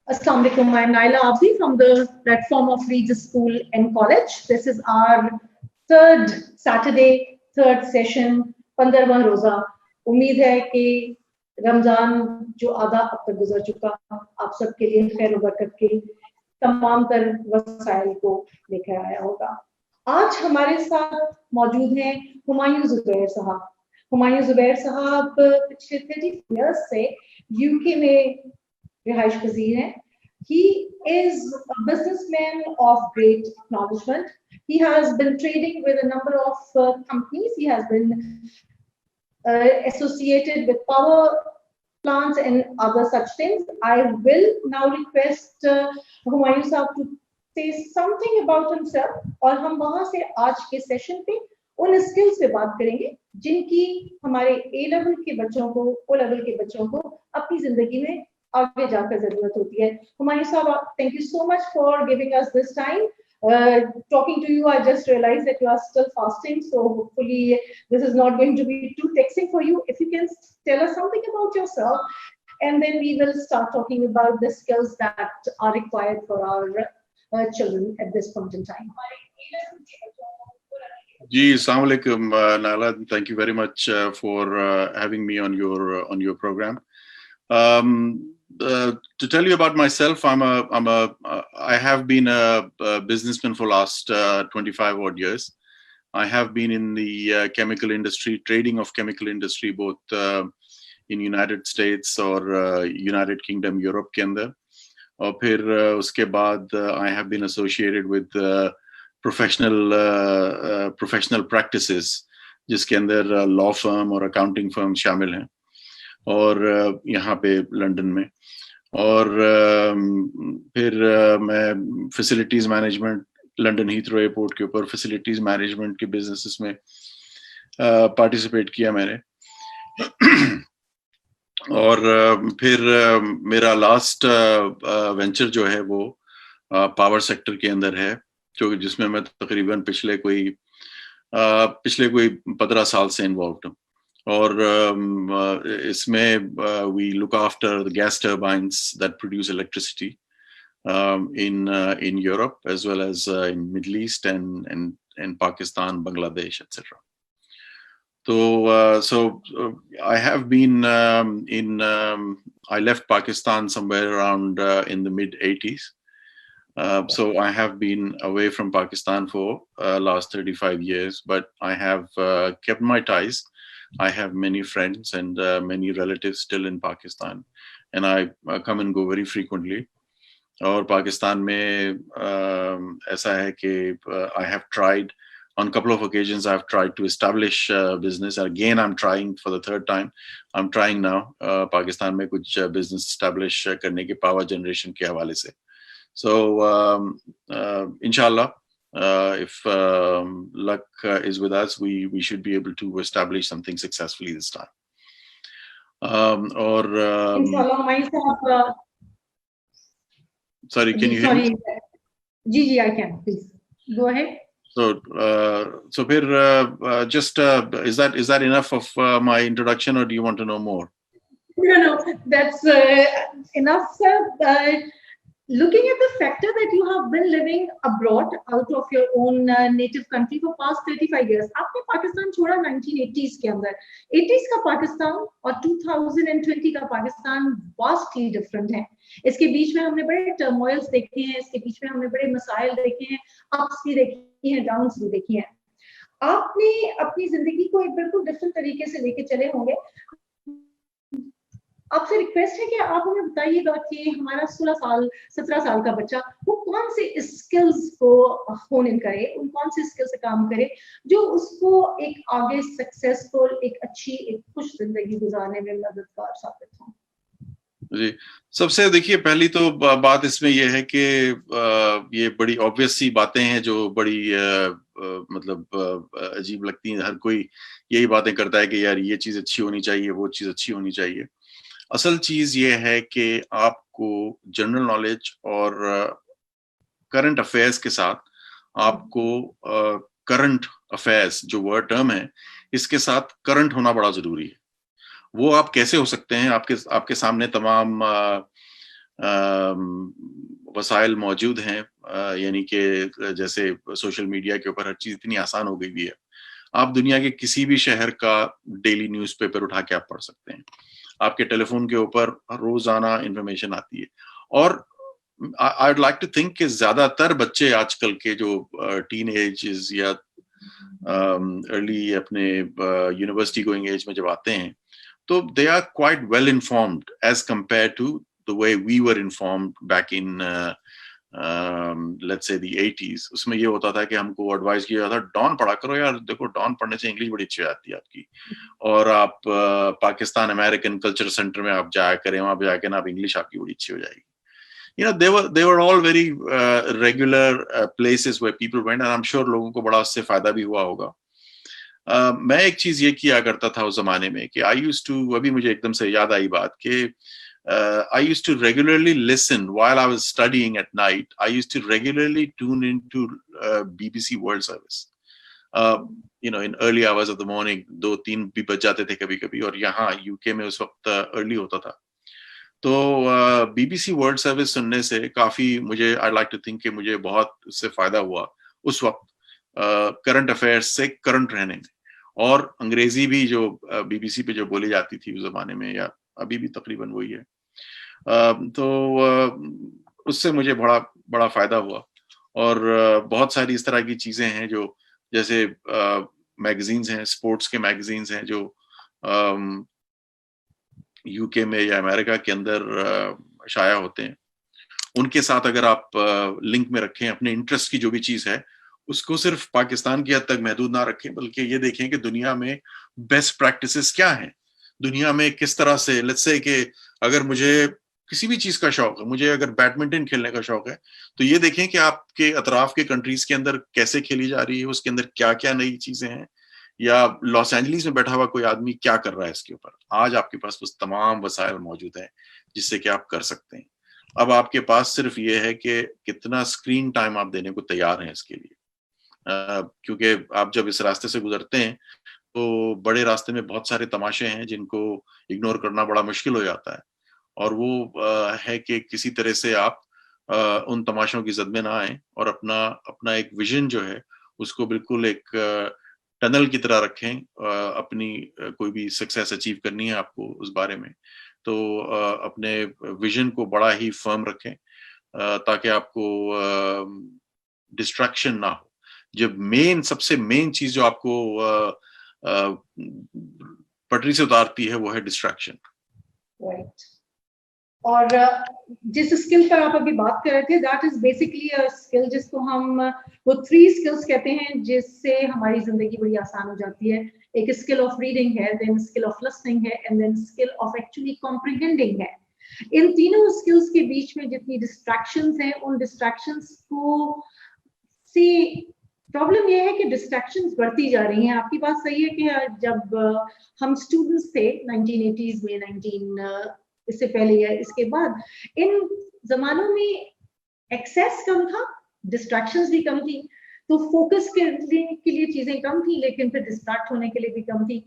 Assalamu alaikum. I'm Naila Abdi from the platform of Regis School and College. This is our third Saturday, third session, 15वां रोजा. उम्मीद है कि रमजान जो आधा अब तक गुजर चुका, आप सबके लिए खैर बरकत के तमाम तर वसाइल को लेकर आया होगा. आज हमारे साथ मौजूद हैं हुमायूं जुबैर साहब. हुमायूं जुबैर साहब पिछले 30 years से यूके में रिहाइश पजीर हैं. He is a businessman of great acknowledgement. He has been trading with a number of companies. He has been associated with power plants and other such things. I will now request Humayun Sahab to say something about himself. और हम वहाँ से आज के session पे उन skills पे बात करेंगे जिनकी हमारे A लेवल के बच्चों को, O लेवल के बच्चों को अपनी जिंदगी में आगे जाकर जरूरत होती है. हुमायूं साहब, thank you so much for giving us this time. Talking to you, I just realized that you are still fasting, so hopefully this is not going to be too taxing for you. If you can tell us something about yourself, and then we will start talking about the skills that are required for our children at this point in time. Ji, Assalamu alaikum, Naila. Thank you very much for having me on your program. To tell you about myself, I have been a businessman for last 25 odd years. I have been in the chemical industry, trading of chemical industry, both in United States or United Kingdom, Europe के अंदर. और फिर उसके बाद I have been associated with professional practices, जिसके अंदर law firm और accounting firm शामिल हैं. और यहाँ पे लंदन में. और फिर मैं facilities management London Heathrow airport के ऊपर फैसिलिटीज मैनेजमेंट के बिजनेसेस में पार्टिसिपेट किया मैंने. और फिर मेरा लास्ट वेंचर जो है वो पावर सेक्टर के अंदर है, जो जिसमें मैं तकरीबन पिछले कोई 15 साल से इन्वॉल्व हूँ. और इसमें we look after the gas turbines that produce electricity in Europe as well as in Middle East and Pakistan, Bangladesh, etc. So I have been I left Pakistan somewhere around in the mid 80s. So I have been away from Pakistan for last 35 years, but I have kept my ties. I have many friends and many relatives still in Pakistan, and I come and go very frequently. और पाकिस्तान में ऐसा है कि I have tried on a couple of occasions. I've tried to establish business. Again, I'm trying for the third time. I'm trying now Pakistan में कुछ business establish करने के power generation के हवाले से. So inshallah. If luck is with us, we should be able to establish something successfully this time. Sorry, can you hear me? Ji, I can. Please go ahead. So फिर just is that enough of my introduction, or do you want to know more? No, that's enough, sir. Looking at the factor that you have been living abroad out of your own native country for past 35 years, आपने पाकिस्तान छोड़ा 1980s के अंदर. 80s का पाकिस्तान और 2020 का Pakistan vastly different है. इसके बीच में हमने बड़े टर्मोइल्स देखे हैं, इसके बीच में हमने बड़े मसाइल देखे हैं, अप्स भी देखी हैं, डाउन्स भी देखी हैं. आपने अपनी जिंदगी को एक बिल्कुल डिफरेंट तरीके से लेके चले होंगे. आपसे रिक्वेस्ट है कि आप हमें बताइएगा कि हमारा 17 साल का बच्चा वो कौन से स्किल्स को होन इन करे, उन कौन से स्किल से काम करे जो उसको एक आगे सक्सेसफुल, एक अच्छी, एक खुश जिंदगी गुजारने में मददगार साबित हो. जी, सबसे देखिए पहली तो बात इसमें ये है कि ये बड़ी ऑब्वियस सी बातें हैं जो बड़ी मतलब अजीब लगती हैं. हर कोई यही बातें करता है कि यार ये चीज अच्छी होनी चाहिए, वो चीज अच्छी होनी चाहिए. असल चीज ये है कि आपको जनरल नॉलेज और करंट अफेयर्स के साथ आपको करंट अफेयर्स जो वर्ड टर्म है इसके साथ करंट होना बड़ा जरूरी है. वो आप कैसे हो सकते हैं? आपके सामने तमाम वसाइल मौजूद हैं, यानी कि जैसे सोशल मीडिया के ऊपर हर चीज़ इतनी आसान हो गई हुई है, आप दुनिया के किसी भी शहर का डेली न्यूज़पेपर उठा के आप पढ़ सकते हैं। आपके टेलीफोन के ऊपर रोज़ाना इन्फॉर्मेशन आती है। और I would like to think कि ज़्यादातर बच्चे आजकल के जो टीनेजर्स या अर्ली अपने यूनिवर्सिटी गोइंग एज में जब आते हैं, तो they are quite well informed as compare to the way we were informed back in let's say the 80s। उसमें ये होता था कि हमको एडवाइस किया जाता, डॉन पढ़ा करो यार, देखो डॉन पढ़ने से इंग्लिश बड़ी अच्छी हो जाती है आपकी, और आप पाकिस्तान अमेरिकन कल्चर सेंटर में आप जाया करें, वहां पे जाके ना आप इंग्लिश आपकी बड़ी अच्छी हो जाएगी। You know, they were all very regular places where people went, and I'm sure लोगों को बड़ा उससे फायदा भी हुआ होगा। मैं एक चीज ये किया करता था उस जमाने में कि I used to, अभी मुझे एकदम से याद आई बात कि I used to regularly listen while I was studying at night. I used to regularly tune into BBC World Service. You know, in early hours of the morning, 2-3 भी बज जाते थे कभी कभी, और यहाँ यूके में उस वक्त अर्ली होता था। तो बीबीसी वर्ल्ड सर्विस सुनने से काफी मुझे, आई लाइक टू थिंक कि मुझे बहुत उससे फायदा हुआ उस वक्त करंट अफेयर्स से करंट रहने में। और अंग्रेजी भी जो बीबीसी पे जो बोली जाती थी उस जमाने में, या अभी भी तकरीबन वही है, तो उससे मुझे बड़ा बड़ा फायदा हुआ। और बहुत सारी इस तरह की चीजें हैं जो, जैसे मैगजीन्स हैं, स्पोर्ट्स के मैगजीन्स हैं जो यूके में या अमेरिका के अंदर शाया होते हैं, उनके साथ अगर आप लिंक में रखें अपने इंटरेस्ट की जो भी चीज है, उसको सिर्फ पाकिस्तान की हद तक महदूद ना रखें, बल्कि ये देखें कि दुनिया में बेस्ट प्रैक्टिसेस क्या हैं, दुनिया में किस तरह से, लेट्स से कि अगर मुझे किसी भी चीज का शौक है, मुझे अगर बैडमिंटन खेलने का शौक है, तो ये देखें कि आपके अतराफ के कंट्रीज के अंदर कैसे खेली जा रही है, उसके अंदर क्या क्या नई चीजें हैं, या लॉस एंजलिस में बैठा हुआ कोई आदमी क्या कर रहा है इसके ऊपर। आज आपके पास उस तमाम वसाइल मौजूद हैं जिससे कि आप कर सकते हैं। अब आपके पास सिर्फ ये है कि कितना स्क्रीन टाइम आप देने को तैयार हैं इसके लिए, क्योंकि आप जब इस रास्ते से गुजरते हैं तो बड़े रास्ते में बहुत सारे तमाशे हैं जिनको इग्नोर करना बड़ा मुश्किल हो जाता है, और वो है कि किसी तरह से आप उन तमाशों की जद में ना आए, और अपना अपना एक विजन जो है उसको बिल्कुल एक टनल की तरह रखें। अपनी कोई भी सक्सेस अचीव करनी है आपको उस बारे में, तो अपने विजन को बड़ा ही फर्म रखें, ताकि आपको डिस्ट्रैक्शन ना हो। जब सबसे मेन चीज जो आपको पटरी से उतारती है वो है डिस्ट्रैक्शन। राइट। और जिस स्किल पर आप अभी बात कर रहे थे, that is basically a skill जिसको हम वो 3 स्किल्स कहते हैं, जिससे हमारी जिंदगी बड़ी आसान हो जाती है। एक स्किल ऑफ रीडिंग है, देन स्किल ऑफ लिसनिंग है, and then skill of actually comprehending है। इन तीनों स्किल्स के बीच में जितनी डिस्ट्रैक्शंस हैं, उन डिस्ट्रैक्शंस को से प्रॉब्लम ये है कि डिस्ट्रैक्शंस बढ़ती जा रही हैं। आपकी बात सही है कि जब हम स्टूडेंट्स थे 1980s में, 19 इससे पहले या इसके बाद, इन जमानों में एक्सेस कम था, डिस्ट्रैक्शंस भी कम थी, तो फोकस के लिए चीजें कम थी, लेकिन फिर डिस्ट्रैक्ट होने के लिए भी कम थी।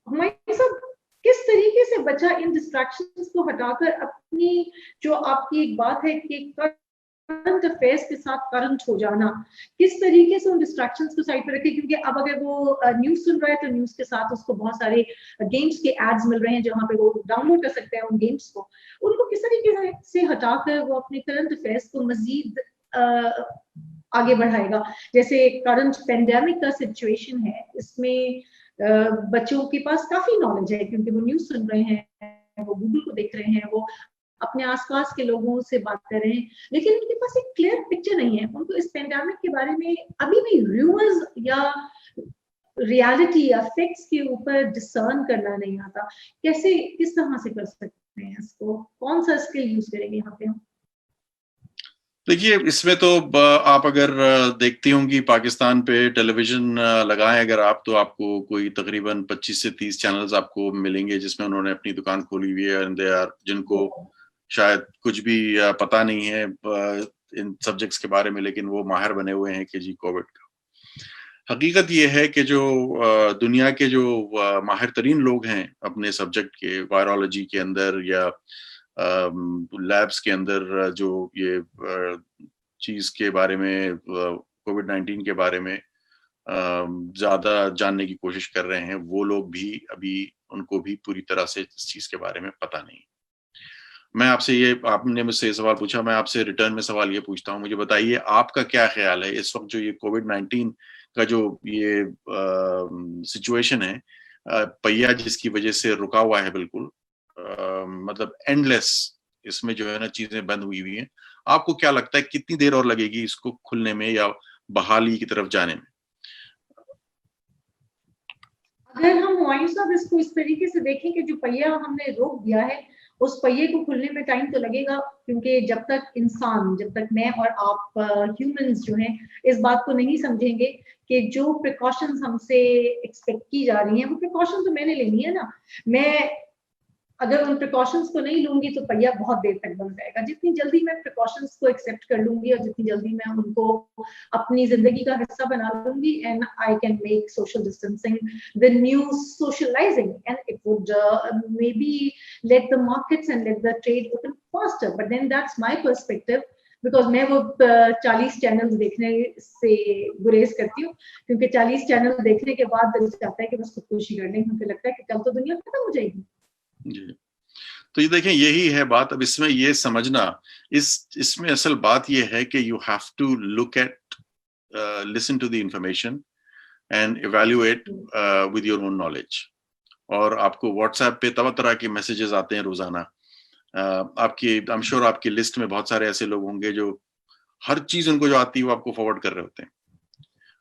हमारे साथ किस तरीके से बचा इन डिस्ट्रैक्शंस को हटाकर अपनी, जो आपकी एक बात है कि करंट अफेयर्स के साथ करंट हो जाना, किस तरीके से उन डिस्ट्रैक्शंस को साइड पे रखें? क्योंकि अब अगर वो न्यूज सुन रहा है तो न्यूज के साथ उसको बहुत सारे गेम्स के एड्स मिल रहे हैं जहां पे वो डाउनलोड कर सकते हैं उन गेम्स को। उनको किस तरीके से हटाकर वो अपने करंट अफेयर्स को मजीद आगे बढ़ाएगा? जैसे करंट पेंडेमिक का सिचुएशन है, इसमें बच्चों के पास काफी नॉलेज है क्योंकि वो न्यूज सुन रहे हैं, वो गूगल को देख रहे हैं, वो अपने आसपास के लोगों से बात कर रहे हैं, लेकिन उनके पास एक क्लियर पिक्चर नहीं है। उनको इस पेंडेमिक के बारे में अभी भी रूमर्स या रियलिटी या फैक्ट्स के ऊपर डिसर्न करना नहीं आता। कैसे, किस तरह से कर सकते हैं इसको? कौन सा स्किल यूज करेंगे यहाँ पे हम? देखिए, इसमें तो आप अगर देखती होंगी पाकिस्तान पे टेलीविजन लगाएं अगर आप, तो आपको कोई तकरीबन 25 से 30 चैनल्स आपको मिलेंगे जिसमें उन्होंने अपनी दुकान खोली हुई है, जिनको शायद कुछ भी पता नहीं है इन सब्जेक्ट्स के बारे में, लेकिन वो माहिर बने हुए हैं कि जी कोविड का। हकीकत ये है कि जो दुनिया के जो माहिर तरीन लोग हैं अपने सब्जेक्ट के, वायरोलॉजी के अंदर या लैब्स के अंदर जो ये चीज के बारे में, कोविड-19 के बारे में ज्यादा जानने की कोशिश कर रहे हैं, वो लोग भी अभी, उनको भी पूरी तरह से इस चीज के बारे में पता नहीं। मैं आपसे ये, आपने मुझसे ये सवाल पूछा, मैं आपसे रिटर्न में सवाल ये पूछता हूँ, मुझे बताइए आपका क्या ख्याल है इस वक्त जो ये कोविड-19 का जो ये सिचुएशन है, पहिया जिसकी वजह से रुका हुआ है बिल्कुल, मतलब एंडलेस, इसमें जो है ना चीजें बंद हुई हुई हैं, आपको क्या लगता है कितनी देर और लगेगी इसको खुलने में या बहाली की तरफ जाने में? अगर हम हुमायूं साहब इसको इस तरीके से देखें कि जो पहिया हमने रोक दिया है, उस पहिए को खुलने में टाइम तो लगेगा, क्योंकि जब तक इंसान, जब तक मैं और आप ह्यूमंस जो हैं इस बात को नहीं समझेंगे कि जो प्रिकॉशंस हमसे एक्सपेक्ट की जा रही हैं वो प्रिकॉशन तो मैंने लेनी है ना। मैं अगर उन प्रिकॉशंस को नहीं लूंगी तो पहिया बहुत देर तक बंद रहेगा। जितनी जल्दी मैं प्रिकॉशंस को एक्सेप्ट कर लूंगी और जितनी जल्दी मैं उनको अपनी जिंदगी का हिस्सा बना लूंगी, and I can make social distancing the new socialising, and it would maybe let the markets and let the trade open faster, but then that's my perspective, because मैं वो 40 चैनल्स देखने से गुरेज करती हूँ, क्योंकि 40 चैनल देखने के बाद दिल चाहता है कि बस खुदकुशी कर लें, क्योंकि लगता है कि कल तो दुनिया खत्म हो जाएगी। जी, तो ये देखें, यही है बात। अब इसमें ये समझना, इसमें असल बात ये है कि you have to look at, listen to the information and evaluate with your own knowledge. और आपको व्हाट्सएप पे तरह तरह के मैसेजेस आते हैं रोजाना। आपकी, आई एम श्योर आपकी लिस्ट में बहुत सारे ऐसे लोग होंगे जो हर चीज उनको जो आती है वो आपको फॉरवर्ड कर रहे होते हैं,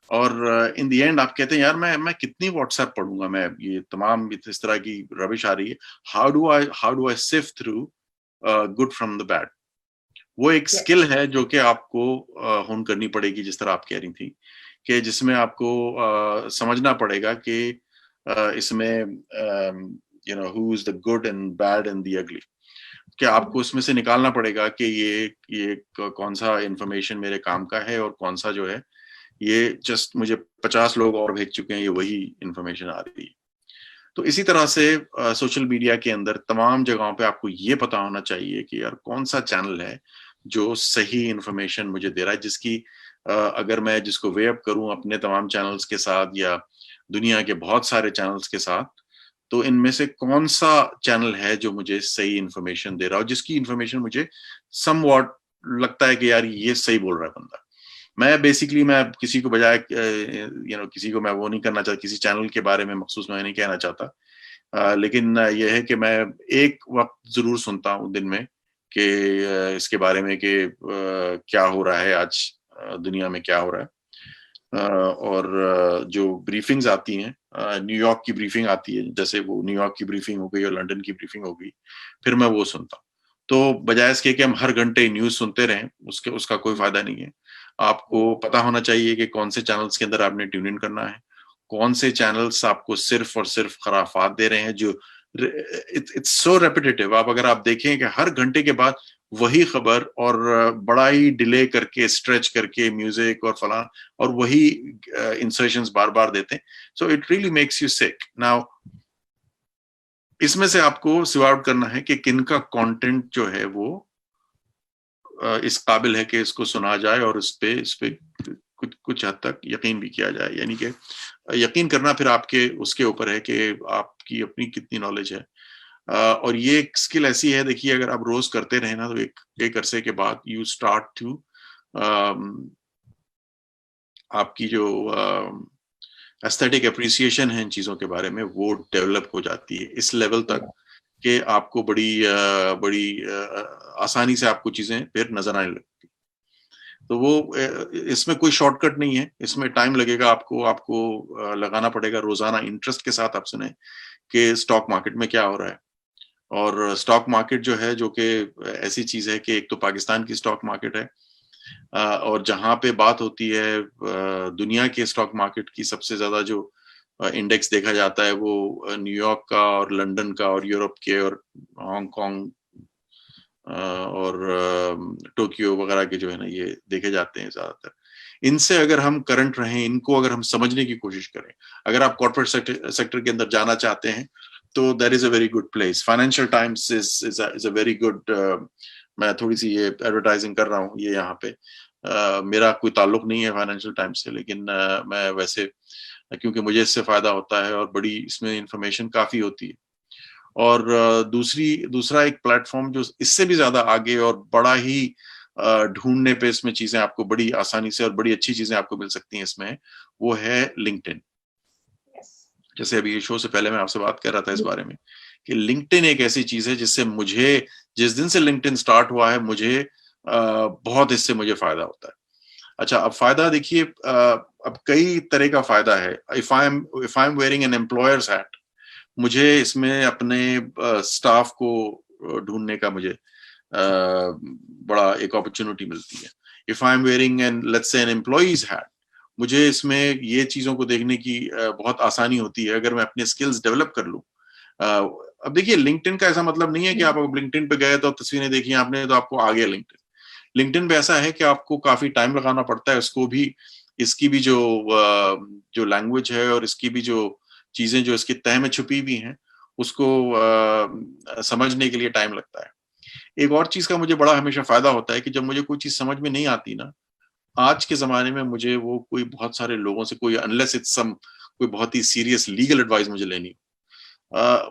और इन द एंड आप कहते हैं यार मैं कितनी व्हाट्सएप पढ़ूंगा, मैं ये तमाम इस तरह की रबिश आ रही है, how do I sift through good from the bad. वो एक स्किल है जो कि आपको होन करनी पड़ेगी, जिस तरह आप कह रही थी, कि जिसमें आपको समझना पड़ेगा कि इसमें you know who is the good and bad and the ugly, कि आपको उसमें से निकालना पड़ेगा कि ये कौन सा इंफॉर्मेशन मेरे काम का है और कौन सा जो है ये जस्ट मुझे 50 लोग और भेज चुके हैं, ये वही इंफॉर्मेशन आ रही है। तो इसी तरह से सोशल मीडिया के अंदर तमाम जगहों पे आपको ये पता होना चाहिए कि यार कौन सा चैनल है जो सही इंफॉर्मेशन मुझे दे रहा है, जिसकी अगर मैं जिसको वे अप करूं अपने तमाम चैनल्स के साथ या दुनिया के बहुत सारे चैनल्स के साथ, तो इनमें से कौन सा चैनल है जो मुझे सही इंफॉर्मेशन दे रहा है और जिसकी इंफॉर्मेशन मुझे समवॉट लगता है कि यार ये सही बोल रहा है बंदा। मैं बेसिकली, मैं किसी को बजाय किसी को मैं वो नहीं करना चाहता, किसी चैनल के बारे में मखसूस मैं नहीं कहना चाहता, लेकिन यह है कि मैं एक वक्त जरूर सुनता हूँ दिन में कि इसके बारे में कि क्या हो रहा है आज दुनिया में, क्या हो रहा है। और जो ब्रीफिंग्स आती हैं, न्यूयॉर्क की ब्रीफिंग आती है, जैसे वो न्यूयॉर्क की ब्रीफिंग हो गई और लंदन की ब्रीफिंग हो गई, फिर मैं वो सुनता हूँ। तो बजाय इसके कि हम हर घंटे न्यूज सुनते रहें, उसका कोई फायदा नहीं है। आपको पता होना चाहिए कि कौन से चैनल्स के अंदर आपने ट्यून इन करना है, कौन से चैनल्स आपको सिर्फ और सिर्फ खराफात दे रहे हैं, जो इट्स सो रेपिटेटिव। आप अगर आप देखें कि हर घंटे के बाद वही खबर और बड़ा ही डिले करके, स्ट्रेच करके म्यूजिक और फलां, और वही इंसर्शंस बार बार देते हैं, so it really makes you sick. Now इसमें से आपको सिव आउट करना है कि किनका कंटेंट जो है वो इस काबिल है कि इसको सुना जाए और इस पे कुछ हद तक यकीन भी किया जाए। यानी कि यकीन करना फिर आपके उसके ऊपर है कि आपकी अपनी कितनी नॉलेज है। और ये एक स्किल ऐसी है, देखिए अगर आप रोज करते रहे ना, तो एक अरसे के बाद यू स्टार्ट टू, आपकी जो एस्थेटिक एप्रिसिएशन है इन चीजों के बारे में, वो डेवलप हो जाती है इस लेवल तक कि आपको बड़ी आसानी से आपको चीजें फिर नजर आने लगती। तो वो इसमें कोई शॉर्टकट नहीं है, इसमें टाइम लगेगा, आपको लगाना पड़ेगा रोजाना इंटरेस्ट के साथ। आप सुने कि स्टॉक मार्केट में क्या हो रहा है, और स्टॉक मार्केट जो है, जो कि ऐसी चीज है कि एक तो पाकिस्तान की स्टॉक मार्केट है, और जहां पे बात होती है दुनिया के स्टॉक मार्केट की, सबसे ज्यादा जो इंडेक्स देखा जाता है वो न्यूयॉर्क का और लंदन का और यूरोप के और हांगकांग और टोक्यो वगैरह के जो है ना, ये देखे जाते हैं ज्यादातर। इनसे अगर हम करंट रहें, इनको अगर हम समझने की कोशिश करें, अगर आप कॉर्पोरेट सेक्टर के अंदर जाना चाहते हैं तो that is a very good place. Financial times is a very good. मैं थोड़ी सी ये एडवर्टाइजिंग कर रहा हूँ ये यहाँ पे. मेरा कोई ताल्लुक नहीं है फाइनेंशियल टाइम्स से, लेकिन मैं वैसे, क्योंकि मुझे इससे फायदा होता है और बड़ी इसमें इंफॉर्मेशन काफी होती है. और दूसरा एक प्लेटफॉर्म जो इससे भी ज्यादा आगे और बड़ा ही ढूंढने पे इसमें चीजें आपको बड़ी आसानी से और बड़ी अच्छी चीजें आपको मिल सकती हैं इसमें, वो है लिंक्डइन. जैसे अभी ये शो से पहले मैं आपसे बात कर रहा था इस बारे में कि लिंक्डइन एक ऐसी चीज है जिससे मुझे, जिस दिन से लिंक्डइन स्टार्ट हुआ है, मुझे बहुत इससे मुझे फायदा होता है. अच्छा, अब फायदा देखिए, अब कई तरह का फायदा है. If I am wearing N employers hat, मुझे इसमें अपने स्टाफ को ढूंढने का मुझे बड़ा एक अपॉर्चुनिटी मिलती है. If I am wearing an let's say an employee's hat, मुझे इसमें ये चीजों को देखने की बहुत आसानी होती है अगर मैं अपने स्किल्स डेवलप कर लूं. अब देखिए, लिंक्डइन का ऐसा मतलब नहीं है कि आप लिंक्डइन पे गए तो तस्वीरें देखी आपने तो आपको आ गया लिंक्डइन. लिंक्डइन पे ऐसा है कि आपको काफी टाइम लगाना पड़ता है उसको भी, इसकी भी जो लैंग्वेज है और इसकी भी जो चीजें जो इसकी तह में छुपी हुई हैं उसको समझने के लिए टाइम लगता है. एक और चीज का मुझे बड़ा हमेशा फायदा होता है कि जब मुझे कोई चीज समझ में नहीं आती ना, आज के जमाने में मुझे वो कोई बहुत सारे लोगों से कोई अनलेस इट्स सम कोई बहुत ही सीरियस लीगल एडवाइस मुझे लेनी,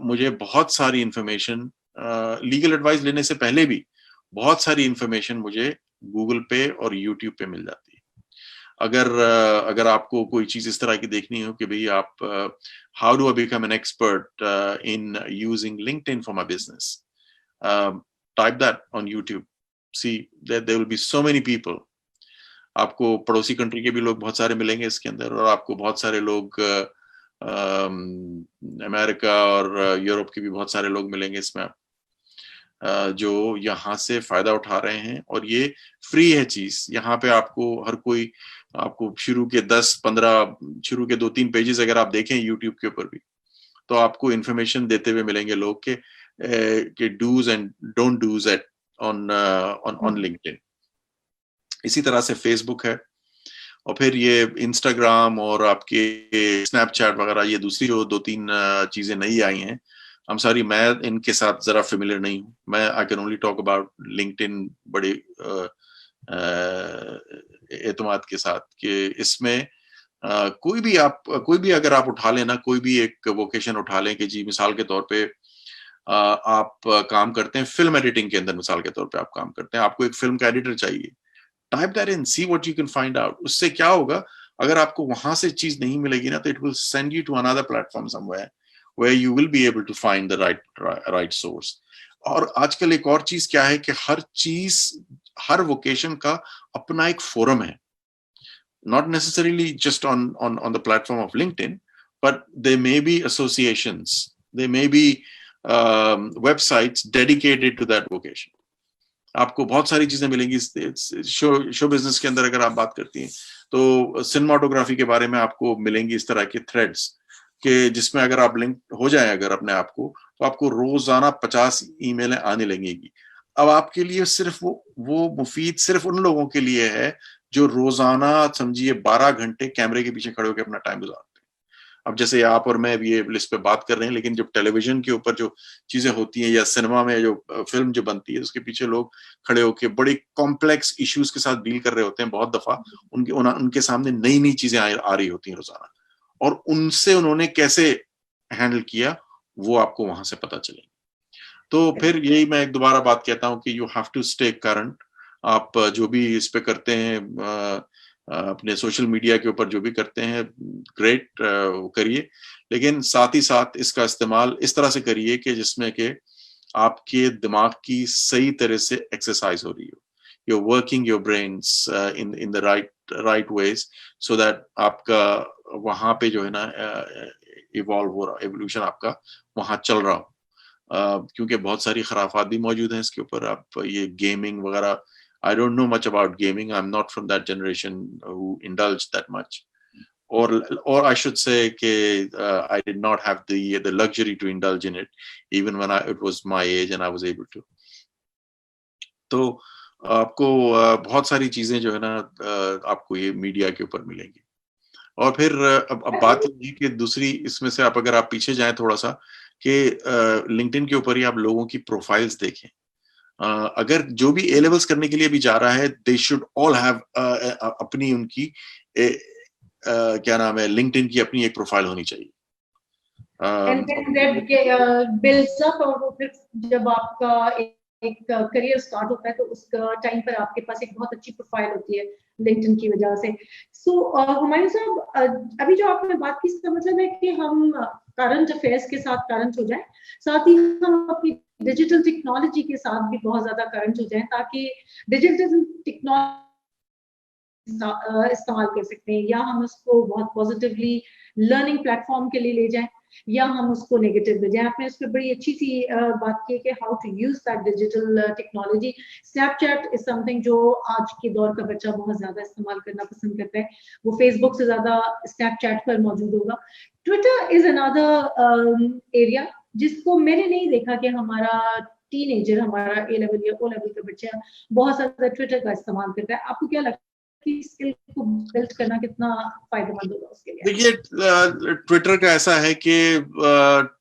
मुझे बहुत सारी इंफॉर्मेशन, लीगल एडवाइस लेने से पहले भी बहुत सारी इंफॉर्मेशन मुझे गूगल पे और यूट्यूब पे मिल जाती है. अगर आपको कोई चीज इस तरह की देखनी हो कि भाई आप how do I become an expert in using LinkedIn for my business, type that on YouTube, see there will be so many people. आपको पड़ोसी कंट्री के भी लोग बहुत सारे मिलेंगे इसके अंदर, और आपको बहुत सारे लोग अमेरिका और यूरोप के भी बहुत सारे लोग मिलेंगे इसमें, जो यहाँ से फायदा उठा रहे हैं. और ये फ्री है चीज. यहाँ पे आपको हर कोई, आपको शुरू के 10-15, शुरू के 2-3 पेजेस अगर आप देखें यूट्यूब के ऊपर भी, तो आपको इंफॉर्मेशन देते हुए मिलेंगे लोग के do's and don't do's at on LinkedIn. इसी तरह से फेसबुक है, और फिर ये इंस्टाग्राम और आपके स्नैपचैट वगैरह, ये दूसरी जो 2-3 चीजें नई आई हैं. आई एम सॉरी, मैं इनके साथ जरा फेमिलियर नहीं हूँ. मैं I can only talk about LinkedIn बड़े एतमाद के साथ कि इसमें कोई भी अगर आप उठा लें ना, कोई भी एक वोकेशन उठा लें कि जी मिसाल के तौर पे आप काम करते हैं फिल्म एडिटिंग के अंदर, मिसाल के तौर पे आप काम करते हैं, आपको एक फिल्म का एडिटर चाहिए. Type that in, see what you can find out. उससे क्या होगा, अगर आपको वहां से चीज नहीं मिलेगी ना, तो it will send you to another platform somewhere where you will be able to find the right source. और आजकल एक और चीज क्या है कि हर वोकेशन का अपना एक फोरम है. Not necessarily just on the platform of LinkedIn, but there may be associations, there may be websites dedicated to that vocation. आपको बहुत सारी चीजें मिलेंगी. शो बिजनेस के अंदर अगर आप बात करती हैं तो सिनेमाटोग्राफी के बारे में आपको मिलेंगी इस तरह के थ्रेड्स के, जिसमें अगर आप लिंक हो जाएं अगर अपने आप को, तो आपको रोजाना 50 ईमेलें आने लगेंगी. अब आपके लिए सिर्फ वो मुफीद सिर्फ उन लोगों के लिए है जो रोजाना समझिए 12 घंटे कैमरे के पीछे खड़े होकर अपना टाइम गुजारते हैं. अब जैसे आप और मैं भी ये लिस्ट पे बात कर रहे हैं, लेकिन जब टेलीविजन के ऊपर जो चीजें होती हैं या सिनेमा में जो फिल्म जो बनती है, उसके पीछे लोग खड़े होकर बड़े कॉम्प्लेक्स इश्यूज के साथ डील कर रहे होते हैं. बहुत दफा उनके सामने नई नई चीजें आ रही होती हैं रोजाना, और उनसे उन्होंने कैसे हैंडल किया वो आपको वहां से पता चलेगा. तो फिर यही मैं एक दोबारा बात कहता हूँ कि you have to stay current. आप जो भी इस पे करते हैं, अपने सोशल मीडिया के ऊपर जो भी करते हैं, ग्रेट करिए, लेकिन साथ ही साथ इसका इस्तेमाल इस तरह से करिए कि जिसमें कि आपके दिमाग की सही तरह से एक्सरसाइज हो रही हो. you're working your brains in the right ways, so that आपका वहां पे जो है ना इवॉल्व हो रहा, एवोल्यूशन आपका वहां चल रहा हो. क्योंकि बहुत सारी खराफात भी मौजूद हैं इसके ऊपर. आप ये गेमिंग वगैरह, I don't know much about gaming. I'm not from that generation who indulged that much. Or I should say I did not have the luxury to indulge in it, even when it was my age and I was able to. तो आपको बहुत सारी चीजें जो है ना आपको ये मीडिया के ऊपर मिलेंगी. और फिर अब बात ये कि दूसरी इसमें से आप अगर आप पीछे जाएं थोड़ा सा, कि लिंक्डइन के ऊपर ही आप लोगों की प्रोफाइल्स देखें। अगर जो भी ए लेवल्स करने के लिए भी जा रहा है, दे शुड ऑल हैव अपनी उनकी क्या नाम है, लिंक्डइन की अपनी एक प्रोफाइल होनी चाहिए। And then that builds up, और वो फिर जब आपका एक करियर स्टार्ट होता है तो उस टाइम पर आपके पास एक बहुत अच्छी प्रोफाइल होती है लिंक्डइन की वजह से। सो हुमायूं साहब, अभी जो आपने बात की, इसका मतलब है कि हम करंट अफेयर्स के साथ करंट हो जाएं, साथ ही हम अपनी डिजिटल टेक्नोलॉजी के साथ भी बहुत ज्यादा करंट हो जाएं, ताकि डिजिटल टेक्नोलॉजी इस्तेमाल कर सकते हैं, या हम उसको बहुत पॉजिटिवली लर्निंग प्लेटफॉर्म के लिए ले जाएं, या हम उसको नेगेटिव ले जाएं। आपने उस पर बड़ी अच्छी सी बात की कि how to use that digital technology. Snapchat is something जो आज के दौर का बच्चा बहुत ज्यादा इस्तेमाल करना पसंद करता है, वो फेसबुक से ज्यादा स्नैपचैट पर मौजूद होगा। ट्विटर इज अनदर एरिया जिसको मैंने नहीं देखा कि हमारा टीनेजर, हमारा ए लेवल या ओ लेवल का बच्चा बहुत ज्यादा ट्विटर का इस्तेमाल करता है। आपको क्या लगता है कि स्किल को बिल्ड करना कितना फायदेमंद होगा उसके लिए? देखिए, ट्विटर का ऐसा है कि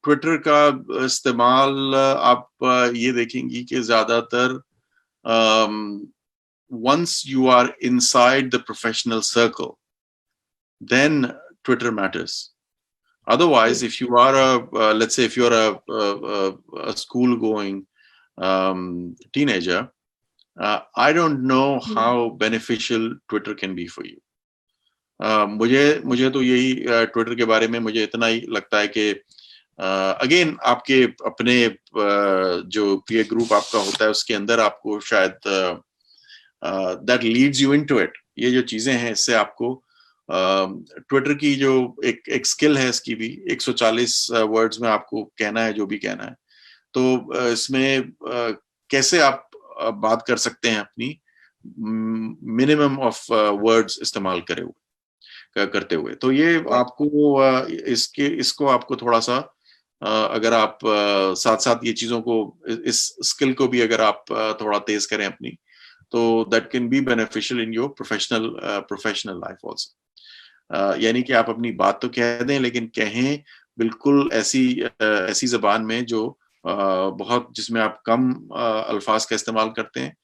ट्विटर का इस्तेमाल आप ये देखेंगी कि ज्यादातर once you are inside the professional circle, then Twitter matters. Otherwise, if you are let's say if you are a school going teenager, I don't know how beneficial Twitter can be for you. मुझे तो यही Twitter के बारे में मुझे इतना ही लगता है कि अगेन आपके अपने जो पीयर ग्रुप आपका होता है उसके अंदर आपको शायद that leads you into it. ये जो चीजें हैं इससे आपको ट्विटर की जो एक स्किल है इसकी भी 140 वर्ड्स में आपको कहना है जो भी कहना है। तो इसमें कैसे आप बात कर सकते हैं अपनी मिनिमम ऑफ वर्ड्स इस्तेमाल करते हुए। तो ये आपको इसको आपको थोड़ा सा अगर आप साथ साथ ये चीजों को, इस स्किल को भी अगर आप थोड़ा तेज करें अपनी, तो that can be beneficial in your professional life also. यानी कि आप अपनी बात तो कह दें लेकिन कहें बिल्कुल ऐसी जबान में जो बहुत, जिसमें आप कम अल्फाज का इस्तेमाल करते हैं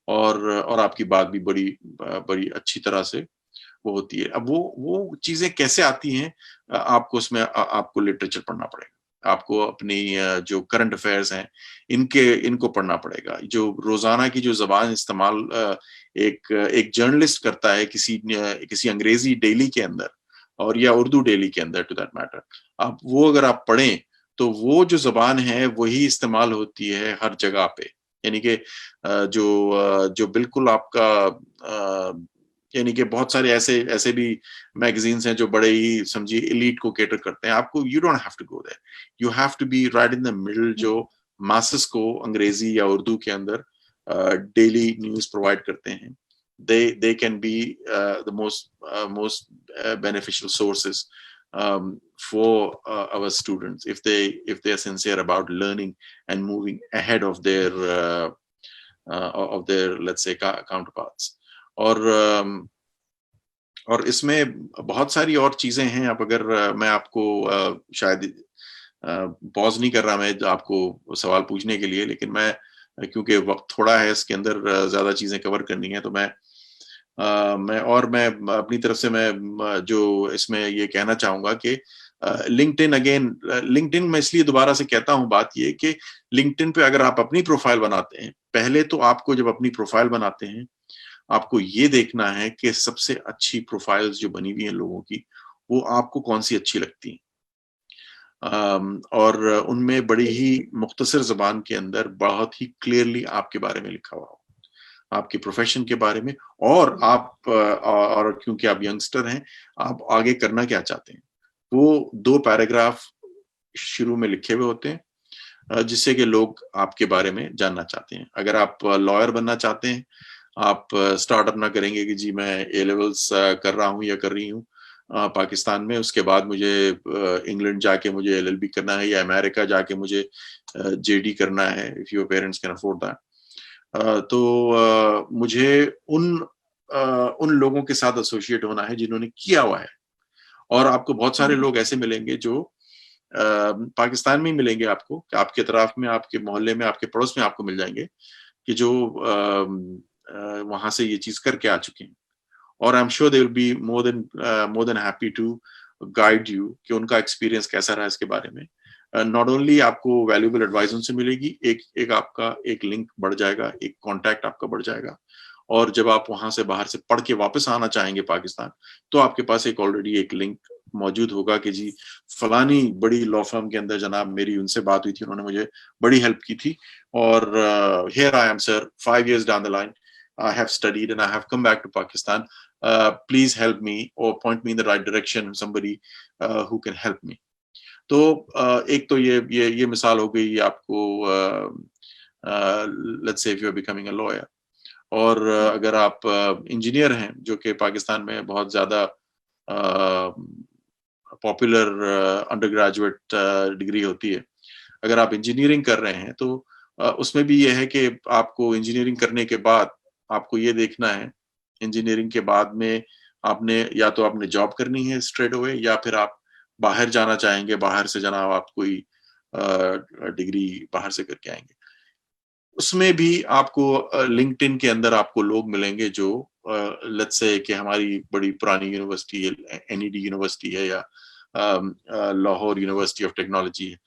और आपकी बात भी बड़ी अच्छी तरह से वो होती है। अब वो चीजें कैसे आती हैं, आपको उसमें आपको लिटरेचर पढ़ना पड़ेगा, आपको अपनी जो करंट अफेयर्स हैं इनको पढ़ना पड़ेगा। जो रोजाना की जो जबान इस्तेमाल एक जर्नलिस्ट करता है किसी अंग्रेजी डेली के अंदर और या उर्दू डेली के अंदर टू दैट मैटर, आप वो अगर आप पढ़ें तो वो जो जबान है वही इस्तेमाल होती है हर जगह पे। यानी कि जो बिल्कुल आपका यानी कि बहुत सारे ऐसे भी मैगजीन्स हैं जो बड़े ही समझिए एलीट को कैटर करते हैं। आपको you don't have to go there, you have to be right in the middle, जो मासेस को अंग्रेजी या उर्दू के अंदर डेली न्यूज प्रोवाइड करते हैं। they can be the most beneficial sources for our students if they are sincere about learning and moving ahead of their let's say counterparts. और इसमें बहुत सारी और चीजें हैं। अब अगर मैं आपको शायद पॉज नहीं कर रहा मैं आपको सवाल पूछने के लिए, लेकिन मैं क्योंकि वक्त थोड़ा है इसके अंदर ज्यादा चीजें कवर करनी है, तो मैं अपनी तरफ से मैं जो इसमें ये कहना चाहूंगा कि लिंक्डइन मैं इसलिए दोबारा से कहता हूं बात ये कि लिंक्डइन पे अगर आप अपनी प्रोफाइल बनाते हैं, पहले तो आपको जब अपनी प्रोफाइल बनाते हैं आपको ये देखना है कि सबसे अच्छी प्रोफाइल्स जो बनी हुई हैं लोगों की, वो आपको कौन सी अच्छी लगती हैं, और उनमें बड़ी ही मुख्तसर ज़बान के अंदर बहुत ही क्लियरली आपके बारे में लिखा हुआ हो, आपके प्रोफेशन के बारे में, और आप और क्योंकि आप यंगस्टर हैं, आप आगे करना क्या चाहते हैं, वो 2 पैराग्राफ शुरू में लिखे हुए होते हैं जिससे कि लोग आपके बारे में जानना चाहते हैं। अगर आप लॉयर बनना चाहते हैं, आप स्टार्टअप ना करेंगे कि जी मैं ए लेवल्स कर रहा हूँ या कर रही हूँ पाकिस्तान में, उसके बाद मुझे इंग्लैंड जाके मुझे एलएलबी करना है या अमेरिका जाके मुझे जेडी करना है, if your parents can afford that. तो मुझे उन लोगों के साथ एसोसिएट होना है जिन्होंने किया हुआ है। और आपको बहुत सारे लोग ऐसे मिलेंगे जो पाकिस्तान में ही मिलेंगे आपको, आपके तरफ में, आपके मोहल्ले में, आपके पड़ोस में आपको मिल जाएंगे कि जो वहां से ये चीज करके आ चुके हैं। और I am sure they will be more than happy to guide you कि उनका एक्सपीरियंस कैसा रहा इसके बारे में। नॉट ओनली आपको वैल्यूएबल एडवाइस उनसे मिलेगी, एक आपका एक लिंक बढ़ जाएगा, एक कॉन्टैक्ट आपका बढ़ जाएगा। और जब आप वहां से बाहर से पढ़ के वापस आना चाहेंगे पाकिस्तान, तो आपके पास एक ऑलरेडी एक लिंक मौजूद होगा कि जी फलानी बड़ी लॉ फर्म के अंदर जनाब मेरी उनसे बात हुई थी, उन्होंने मुझे बड़ी हेल्प की थी, और here I am sir 5 years down the line I have studied and I have come back to Pakistan. Please help me or point me in the right direction, somebody who can help me. तो एक तो ये मिसाल हो गई आपको, let's say if you are becoming a lawyer. और अगर आप इंजीनियर हैं, जो कि पाकिस्तान में बहुत ज्यादा पॉपुलर अंडर ग्रेजुएट डिग्री होती है, अगर आप इंजीनियरिंग कर रहे हैं तो उसमें भी ये है कि आपको इंजीनियरिंग करने के बाद आपको ये देखना है, इंजीनियरिंग के बाद में आपने या तो आपने जॉब करनी है स्ट्रेट अवे, या फिर आप बाहर जाना चाहेंगे, बाहर से जनाब आप कोई डिग्री बाहर से करके आएंगे। उसमें भी आपको लिंक्डइन के अंदर आपको लोग मिलेंगे जो लेट्स से कि हमारी बड़ी पुरानी यूनिवर्सिटी है, एनईडी यूनिवर्सिटी है, या लाहौर यूनिवर्सिटी ऑफ टेक्नोलॉजी है,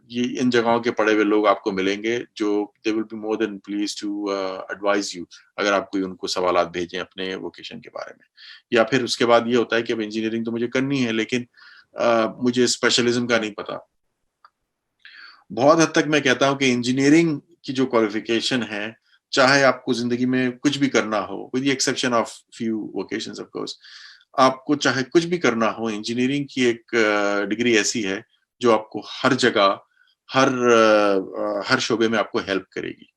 ये इन जगहों के पढ़े हुए लोग आपको मिलेंगे जो they will be more than please to advise you, अगर आप कोई उनको सवालात भेजें अपने वोकेशन के बारे में। या फिर उसके बाद ये होता है कि अब इंजीनियरिंग तो मुझे करनी है, लेकिन मुझे स्पेशलिज्म का नहीं पता। बहुत हद तक मैं कहता हूं कि इंजीनियरिंग की जो क्वालिफिकेशन है, चाहे आपको जिंदगी में कुछ भी करना हो, with the exception of few vocations of course, आपको चाहे कुछ भी करना हो, इंजीनियरिंग की एक डिग्री ऐसी है जो आपको हर जगह, हर शोबे में आपको हेल्प करेगी।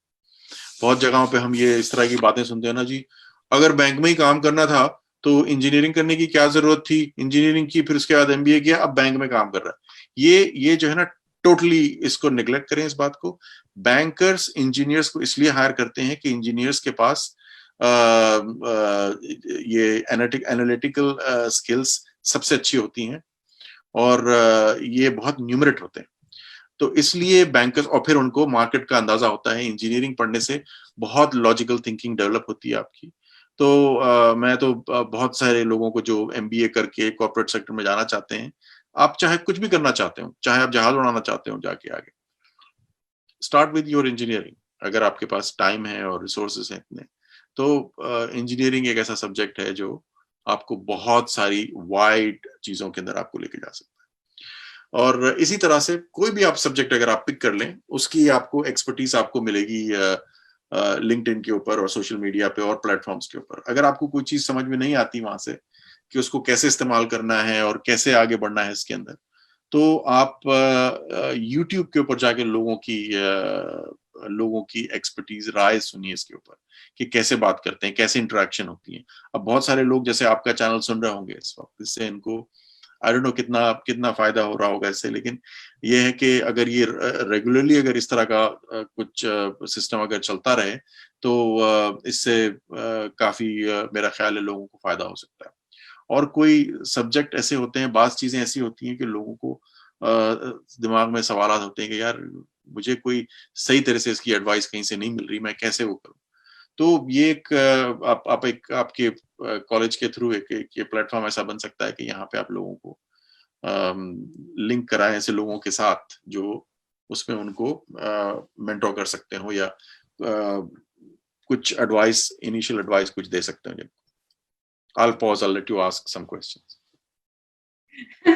बहुत जगहों पे हम ये इस तरह की बातें सुनते हैं ना जी, अगर बैंक में ही काम करना था तो इंजीनियरिंग करने की क्या जरूरत थी, इंजीनियरिंग की फिर उसके बाद एमबीए किया, अब बैंक में काम कर रहा है। ये जो है ना, टोटली इसको निगलेक्ट करें इस बात को। बैंकर्स इंजीनियर्स को इसलिए हायर करते हैं कि इंजीनियर्स के पास ये एनालिटिकल स्किल्स सबसे अच्छी होती हैं, और ये बहुत न्यूमरेट होते हैं, तो इसलिए बैंकर्स, और फिर उनको मार्केट का अंदाजा होता है। इंजीनियरिंग पढ़ने से बहुत लॉजिकल थिंकिंग डेवलप होती है आपकी। तो मैं तो बहुत सारे लोगों को जो एमबीए करके कॉर्पोरेट सेक्टर में जाना चाहते हैं, आप चाहे कुछ भी करना चाहते हो, चाहे आप जहाज उड़ाना चाहते हो जाके आगे, स्टार्ट विद योर इंजीनियरिंग। अगर आपके पास टाइम है और रिसोर्सेज हैं इतने, तो इंजीनियरिंग एक ऐसा सब्जेक्ट है जो आपको बहुत सारी वाइड चीजों के अंदर आपको लेके जा सकता है। और इसी तरह से कोई भी आप सब्जेक्ट अगर आप पिक कर लें, उसकी आपको एक्सपर्टीज आपको मिलेगी लिंक्डइन के ऊपर और सोशल मीडिया पे और प्लेटफॉर्म्स के ऊपर। अगर आपको कोई चीज समझ में नहीं आती वहां से कि उसको कैसे इस्तेमाल करना है और कैसे आगे बढ़ना है इसके अंदर, तो आप यूट्यूब के ऊपर जाके लोगों की एक्सपर्टीज, राय सुनिए इसके ऊपर कि कैसे बात करते हैं, कैसे इंटरेक्शन होती है। अब बहुत सारे लोग जैसे आपका चैनल सुन रहे होंगे इस वक्त, इससे इनको आई डोंट नो कितना फायदा हो रहा होगा इससे, लेकिन ये है कि अगर ये रेगुलरली अगर इस तरह का कुछ सिस्टम अगर चलता रहे, तो इससे काफी मेरा ख्याल है लोगों को फायदा हो सकता है। और कोई सब्जेक्ट ऐसे होते हैं, बात चीजें ऐसी होती हैं कि लोगों को दिमाग में सवाल होते हैं कि यार मुझे कोई सही तरह से इसकी एडवाइस कहीं से नहीं मिल रही, मैं कैसे वो करूं। तो ये एक आप एक आपके कॉलेज के थ्रू एक प्लेटफॉर्म ऐसा बन सकता है कि यहाँ पे आप लोगों को लिंक कराएं ऐसे लोगों के साथ जो उसमें उनको मेंटोर कर सकते हो, या कुछ एडवाइस, इनिशियल एडवाइस कुछ दे सकते हो। I'll pause. I'll let you ask some questions.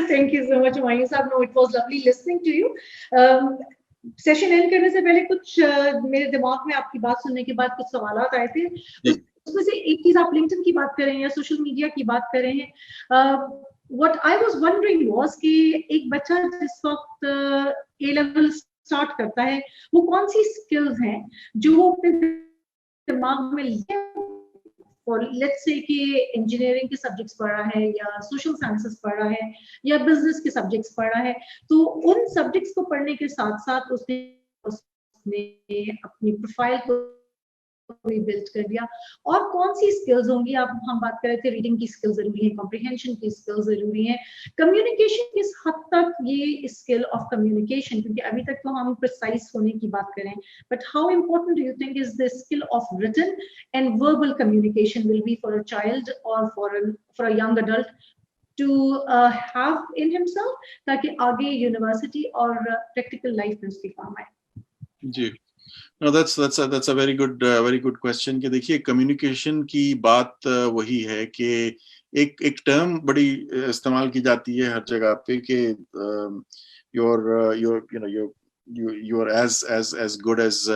Thank you so much, Humayun Saab. No, it was lovely listening to you. Session and करने से पहले कुछ मेरे दिमाग में आपकी बात सुनने के बाद कुछ सवालात आए थे। उसमें से एक चीज, आप लिंक्डइन की बात कर रहे हैं या सोशल मीडिया की बात कर रहे हैं। What I was wondering was कि एक बच्चा जिस वक्त ए लेवल स्टार्ट करता है, वो कौन सी स्किल्स हैं जो वो अपने दिमाग में और लेट्स से कि इंजीनियरिंग के सब्जेक्ट्स पढ़ रहा है या सोशल साइंसेस पढ़ रहा है या बिजनेस के सब्जेक्ट्स पढ़ रहा है, तो उन सब्जेक्ट्स को पढ़ने के साथ साथ उसने अपनी प्रोफाइल को वे बिल्ड कर दिया। और कौन सी स्किल्स होंगी, आप हम बात कर रहे थे रीडिंग की स्किल जरूरी है, कॉम्प्रिहेंशन की स्किल जरूरी है, कम्युनिकेशन किस हद तक ये स्किल ऑफ कम्युनिकेशन, क्योंकि अभी तक तो हम प्रिसाइज होने की बात करें, but how important do you think is the skill of written and verbal communication will be for a child और for a young adult to have in himself, ताकि आगे यूनिवर्सिटी और प्रैक्टिकल लाइफ में उसकी काम आए? जी, no, that's a very good question कि देखिए कम्युनिकेशन की बात वही है कि एक टर्म बड़ी इस्तेमाल की जाती है हर जगह पे कि you're as good as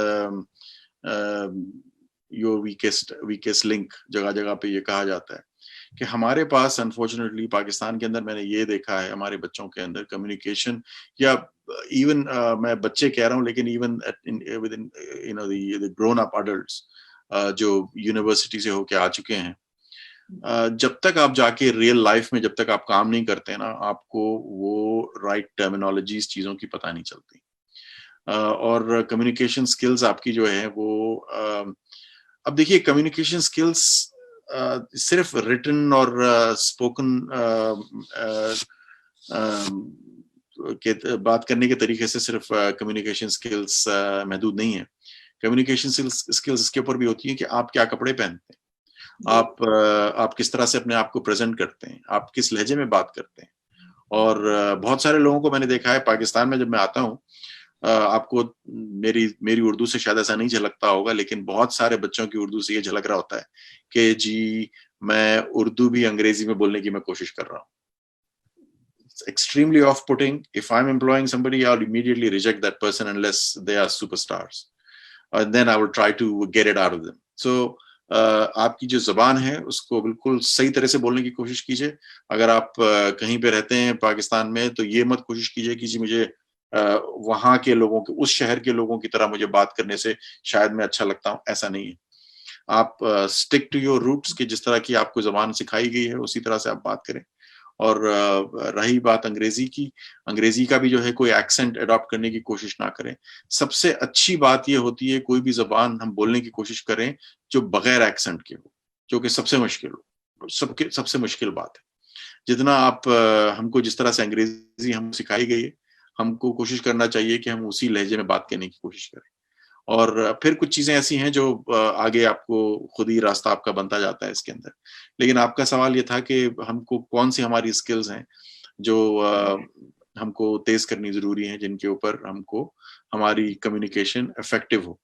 your weakest link, जगह जगह पे ये कहा जाता है कि हमारे पास अनफॉर्चुनेटली पाकिस्तान के अंदर मैंने ये देखा है हमारे बच्चों के अंदर कम्युनिकेशन या इवन मैं बच्चे कह रहा हूँ लेकिन even with in the grown up adults जो यूनिवर्सिटी से होके आ चुके हैं, जब तक आप जाके रियल लाइफ में जब तक आप काम नहीं करते ना, आपको वो राइट टर्मिनोलॉजीज चीजों की पता नहीं चलती। और कम्युनिकेशन स्किल्स आपकी जो है वो अब देखिए कम्युनिकेशन स्किल्स सिर्फ रिटन और स्पोकन के बात करने के तरीके से सिर्फ कम्युनिकेशन स्किल्स महदूद नहीं है। कम्युनिकेशन स्किल्स इसके ऊपर भी होती है कि आप क्या कपड़े पहनते हैं, आप किस तरह से अपने आप को प्रेजेंट करते हैं, आप किस लहजे में बात करते हैं। और बहुत सारे लोगों को मैंने देखा है पाकिस्तान में जब मैं आता हूँ, आपको मेरी उर्दू से शायद ऐसा नहीं झलकता होगा, लेकिन बहुत सारे बच्चों की उर्दू से ये झलक रहा होता है कि जी मैं उर्दू भी अंग्रेजी में बोलने की मैं कोशिश कर रहा हूँ। It's extremely off-putting. If I'm employing somebody, I'll immediately reject that person unless they are superstars. And then I will try to get it out of them. So आपकी जो ज़बान है उसको बिल्कुल सही तरह से बोलने की कोशिश कीजिए। अगर आप कहीं पे रहते हैं पाकिस्तान में तो ये मत कोशिश कीजिए कि जी मुझे वहाँ के लोगों के, उस शहर के लोगों की तरह मुझे बात करने से शायद मैं अच्छा लगता हूँ, ऐसा नहीं है। आप स्टिक टू योर रूट्स कि जिस तरह की आपको ज़बान सिखाई गई है उसी तरह से आप बात करें। और रही बात अंग्रेजी की, अंग्रेजी का भी जो है कोई एक्सेंट अडॉप्ट करने की कोशिश ना करें। सबसे अच्छी बात ये होती है कोई भी ज़बान हम बोलने की कोशिश करें जो बगैर एक्सेंट के हो, जो कि सबसे मुश्किल बात है। जितना आप हमको जिस तरह से अंग्रेजी हम सिखाई गई है, हमको कोशिश करना चाहिए कि हम उसी लहजे में बात करने की कोशिश करें। और फिर कुछ चीजें ऐसी हैं जो आगे आपको खुद ही रास्ता आपका बनता जाता है इसके अंदर। लेकिन आपका सवाल ये था कि हमको कौन सी हमारी स्किल्स हैं जो हमको तेज करनी जरूरी है, जिनके ऊपर हमको हमारी कम्युनिकेशन इफेक्टिव हो।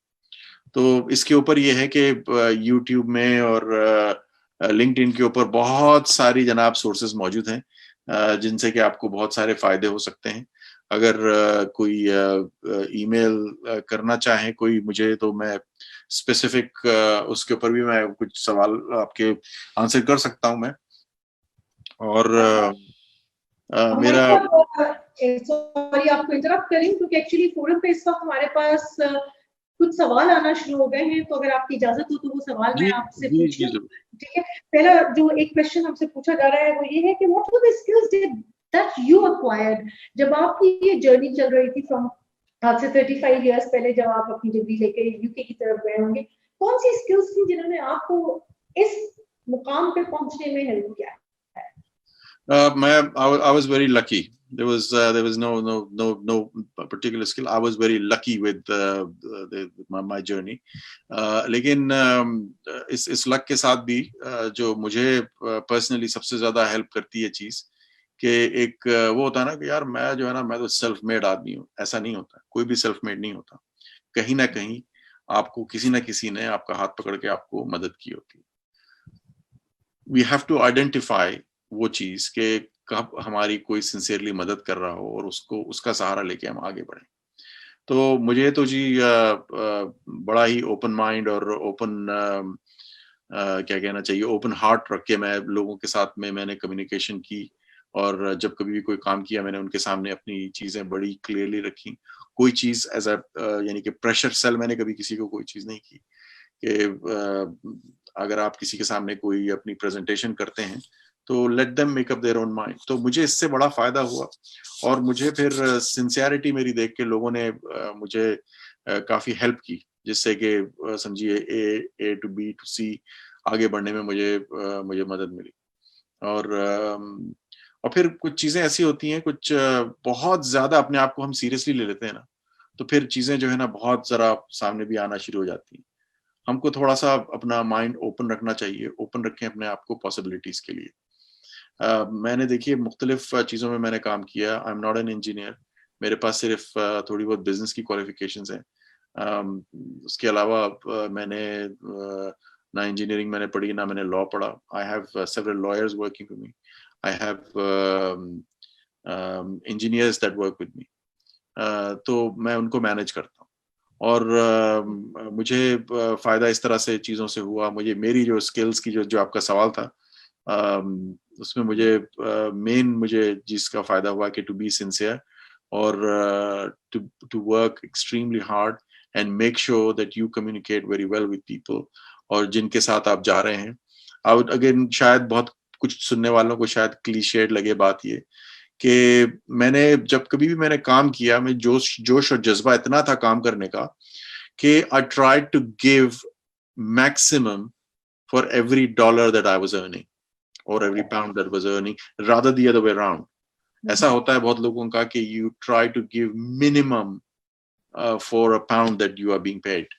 तो इसके ऊपर ये है कि यूट्यूब में और लिंक्डइन के ऊपर बहुत सारी जनाब सोर्सेज मौजूद हैं जिनसे कि आपको बहुत सारे फायदे हो सकते हैं। अगर कोई ईमेल करना चाहे कोई मुझे, तो मैं स्पेसिफिक उसके ऊपर भी मैं कुछ सवाल आपके आंसर कर सकता हूं मैं। और मेरा सॉरी आपको इंटरप्ट करें क्योंकि एक्चुअली फोरम पे इस वक्त हमारे पास कुछ सवाल आना शुरू हो गए हैं, तो अगर आपकी इजाजत हो तो वो सवाल मैं आपसे पूछूं। ठीक है, पहला जो एक क्वेश्चन हमसे पूछा जा रहा है वो ये है कि what were the skills that you acquired जब आपकी ये जर्नी चल रही थी फ्रॉम आज से 35 इयर्स पहले, जब आप अपनी डिग्री लेके यूके की तरफ गए होंगे, कौन सी स्किल्स थी जिन्होंने आपको इस मुकाम पे पहुंचने में हेल्प किया? I was very lucky. There was no particular skill. I was very lucky with my journey. लेकिन इस लक के साथ भी जो मुझे पर्सनली सबसे ज्यादा हेल्प करती है चीज कि एक वो होता है ना कि यार मैं जो है ना, मैं तो सेल्फ मेड आदमी हूँ। ऐसा नहीं होता, कोई भी सेल्फ मेड नहीं होता। कहीं ना कहीं आपको किसी ना किसी ने आपका हाथ पकड़ के आपको मदद की होती है। वी हैव टू आइडेंटिफाई वो चीज कि कब हमारी कोई सिंसियरली मदद कर रहा हो और उसका सहारा लेके हम आगे बढ़े। तो मुझे तो जी बड़ा ही ओपन माइंड और ओपन क्या कहना चाहिए, ओपन हार्ट रख के मैं लोगों के साथ में मैंने कम्युनिकेशन की। और जब कभी भी कोई काम किया मैंने उनके सामने अपनी चीजें बड़ी क्लियरली रखी। कोई चीज एज अ यानी कि प्रेशर सेल मैंने कभी किसी को कोई चीज नहीं की कि अगर आप किसी के सामने कोई अपनी प्रेजेंटेशन करते हैं तो let them make up their own mind. तो मुझे इससे बड़ा फायदा हुआ और मुझे फिर सिंसियरिटी मेरी देख के लोगों ने मुझे काफी हेल्प की जिससे कि समझिए ए टू बी टू सी आगे बढ़ने में मुझे मदद मिली। और फिर कुछ चीजें ऐसी होती हैं, कुछ बहुत ज्यादा अपने आप को हम सीरियसली ले लेते हैं ना, तो फिर चीजें जो है ना बहुत जरा सामने भी आना शुरू हो जाती हैं। हमको थोड़ा सा अपना माइंड ओपन रखना चाहिए, ओपन रखें अपने आप को पॉसिबिलिटीज के लिए। मैंने देखिए मुख्तलिफ चीज़ों में मैंने काम किया। I am not an engineer, मेरे पास सिर्फ थोड़ी बहुत बिजनेस की क्वालिफिकेशंस हैं। उसके अलावा मैंने ना इंजीनियरिंग मैंने पढ़ी, ना मैंने लॉ पढ़ा। I have several lawyers working with me, I have engineers that work with me. तो मैं उनको मैनेज करता हूँ। और मुझे फ़ायदा इस तरह से चीज़ों से हुआ, मुझे मेरी जो स्किल्स की जो आपका सवाल था, उसमें मुझे मुझे जिसका फ़ायदा हुआ कि टू बी सिंसियर और to work extremely hard and make sure that you communicate very well with people और जिनके साथ आप जा रहे हैं। अब अगेन शायद बहुत कुछ सुनने वालों को शायद क्लीशेड लगे बात ये कि मैंने जब कभी भी मैंने काम किया, मैं जोश और जज्बा इतना था काम करने का कि I tried to give maximum for every dollar that I was earning और every pound that was earning, rather the other way around. ऐसा होता है बहुत लोगों का कि you try to give minimum for a pound that you are being paid.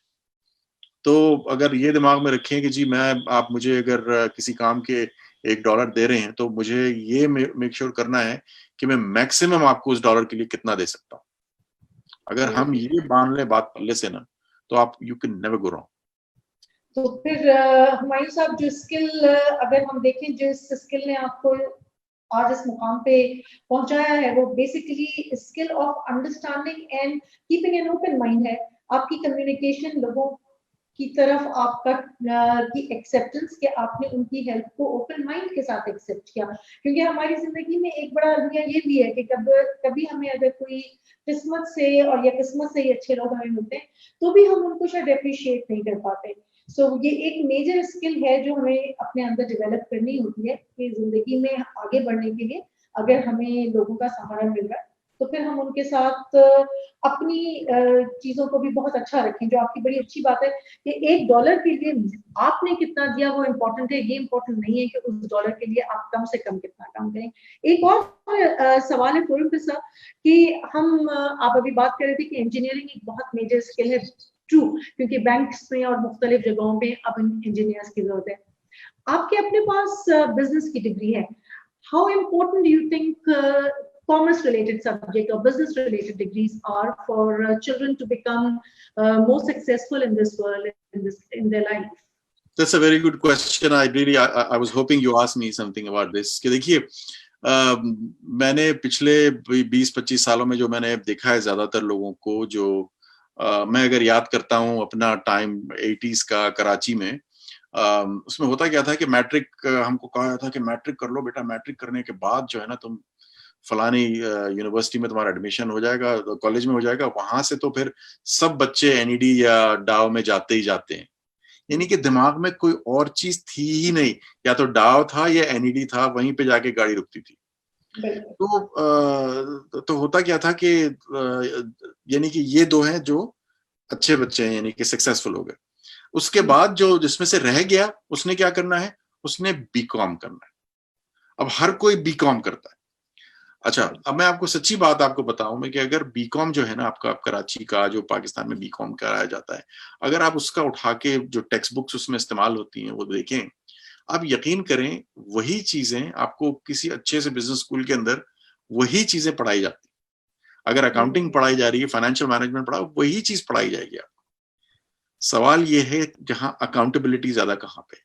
तो अगर ये दिमाग में रखें कि जी आप मुझे अगर किसी काम के $1 दे रहे हैं तो मुझे ये मेक श्योर करना है कि मैं मैक्सिमम आपको उस डॉलर के लिए कितना दे सकता हूँ। अगर हम ये बांध लें बात पल्ले से ना, तो आप you can never go wrong. तो फिर हुमायूं साहब, जो स्किल अगर हम देखें, जिस स्किल ने आपको आज इस मुकाम पे पहुंचाया है, वो basically skill of understanding and keeping an open mind है। आपकी कम्युनिकेशन लोगों की तरफ आपका की एक्सेप्टेंस के आपने उनकी हेल्प को ओपन माइंड के साथ एक्सेप्ट किया। क्योंकि हमारी जिंदगी में एक बड़ा अलविया ये भी है कि कभी हमें अगर कोई किस्मत से और या किस्मत से ही अच्छे लोग हमें मिलते हैं तो भी हम उनको शायद अप्रिशिएट नहीं कर पाते। सो ये एक मेजर स्किल है जो हमें अपने अंदर डेवलप करनी होती है कि जिंदगी में आगे बढ़ने के लिए अगर हमें लोगों का सहारा मिल रहा है तो फिर हम उनके साथ अपनी चीजों को भी बहुत अच्छा रखें। जो आपकी बड़ी अच्छी बात है कि $1 के लिए आपने कितना दिया वो इम्पोर्टेंट है, ये इम्पोर्टेंट नहीं है कि उस डॉलर के लिए आप कम से कम कितना काम करें। एक और सवाल है पूर्व सर कि हम आप अभी बात कर रहे थे कि इंजीनियरिंग एक बहुत मेजर स्किल है। ट्रू, क्योंकि बैंक्स में और मुख्तलिफ जगहों पे अब इंजीनियर्स की जरूरत है। आपके अपने पास बिजनेस की डिग्री है। How important do you think commerce related subject or business related degrees are for children to become more successful in this world, in their life? That's a very good question. I was hoping you asked me something about this. कि देखिए मैंने पिछले 20-25 सालों में जो मैंने देखा है ज्यादातर लोगों को, जो मैं अगर याद करता हूँ अपना टाइम 80s का कराची में, उसमें होता क्या था कि मैट्रिक हमको कहा था कि मैट्रिक कर लो बेटा, मैट्रिक करने के बाद जो है ना तुम फलानी यूनिवर्सिटी में तुम्हारा एडमिशन हो जाएगा, कॉलेज में हो जाएगा। वहां से तो फिर सब बच्चे एनईडी या डाव में जाते ही जाते हैं। यानी कि दिमाग में कोई और चीज थी ही नहीं, या तो डाव था या एनईडी था, वहीं पे जाके गाड़ी रुकती थी। तो होता क्या था कि यानी कि ये दो हैं जो अच्छे बच्चे हैं, यानी कि सक्सेसफुल हो गए। उसके बाद जो जिसमें से रह गया उसने क्या करना है, उसने बीकॉम करना है। अब हर कोई बीकॉम करता है। अच्छा, अब मैं आपको सच्ची बात आपको बताऊं मैं कि अगर बीकॉम जो है ना आपका कराची का जो पाकिस्तान में बीकॉम कराया जाता है, अगर आप उसका उठा के जो टेक्स्ट बुक्स उसमें इस्तेमाल होती हैं वो देखें, आप यकीन करें वही चीजें आपको किसी अच्छे से बिजनेस स्कूल के अंदर वही चीजें पढ़ाई जाती। अगर अकाउंटिंग पढ़ाई जा रही है, फाइनेंशियल मैनेजमेंट पढ़ा, वही चीज पढ़ाई जाएगी आपको। सवाल ये है जहां अकाउंटेबिलिटी ज्यादा कहाँ पे,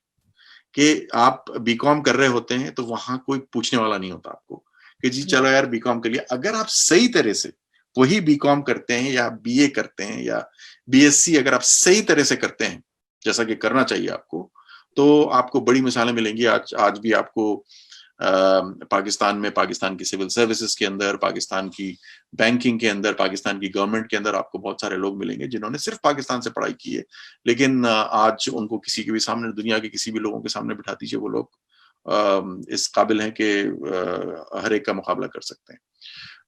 कि आप बीकॉम कर रहे होते हैं तो वहां कोई पूछने वाला नहीं होता आपको कि जी चलो यार बीकॉम के लिए। अगर आप सही तरह से वही बीकॉम करते हैं या बीए करते हैं या बीएससी अगर आप सही तरह से करते हैं जैसा कि करना चाहिए आपको, तो आपको बड़ी मिसालें मिलेंगी। आज भी आपको पाकिस्तान में, पाकिस्तान की सिविल सर्विसेज के अंदर, पाकिस्तान की बैंकिंग के अंदर, पाकिस्तान की गवर्नमेंट के अंदर आपको बहुत सारे लोग मिलेंगे जिन्होंने सिर्फ पाकिस्तान से पढ़ाई की है, लेकिन आज उनको किसी के भी सामने, दुनिया के किसी भी लोगों के सामने बिठा दीजिए, वो लोग इस काबिल हैं कि हर एक का मुकाबला कर सकते हैं।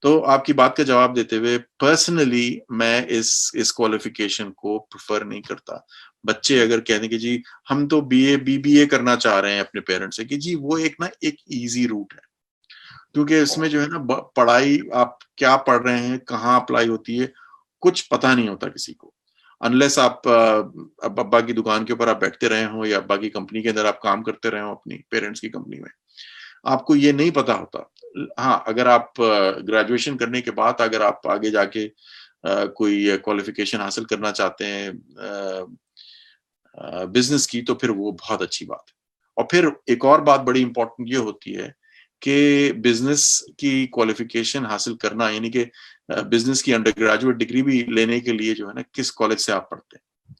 तो आपकी बात का जवाब देते हुए पर्सनली मैं इस क्वालिफिकेशन को प्रेफर नहीं करता। बच्चे अगर कहने कि जी हम तो बीबीए करना चाह रहे हैं अपने पेरेंट्स से, कि जी वो एक इजी रूट है, क्योंकि इसमें जो है ना पढ़ाई आप क्या पढ़ रहे हैं, कहाँ अप्लाई होती है, कुछ पता नहीं होता किसी को, अनलेस आप अब अब्बा की दुकान के ऊपर आप बैठते रहे हो या अब्बा की कंपनी के अंदर आप काम करते रहे हो अपनी पेरेंट्स की कंपनी में, आपको ये नहीं पता होता। हाँ, अगर आप ग्रेजुएशन करने के बाद अगर आप आगे जाके कोई क्वालिफिकेशन हासिल करना चाहते हैं बिजनेस की, तो फिर वो बहुत अच्छी बात है। और फिर एक और बात बड़ी इंपॉर्टेंट ये होती है कि बिजनेस की क्वालिफिकेशन हासिल करना, यानी कि बिजनेस की अंडर ग्रेजुएट डिग्री भी लेने के लिए जो है ना, किस कॉलेज से आप पढ़ते हैं।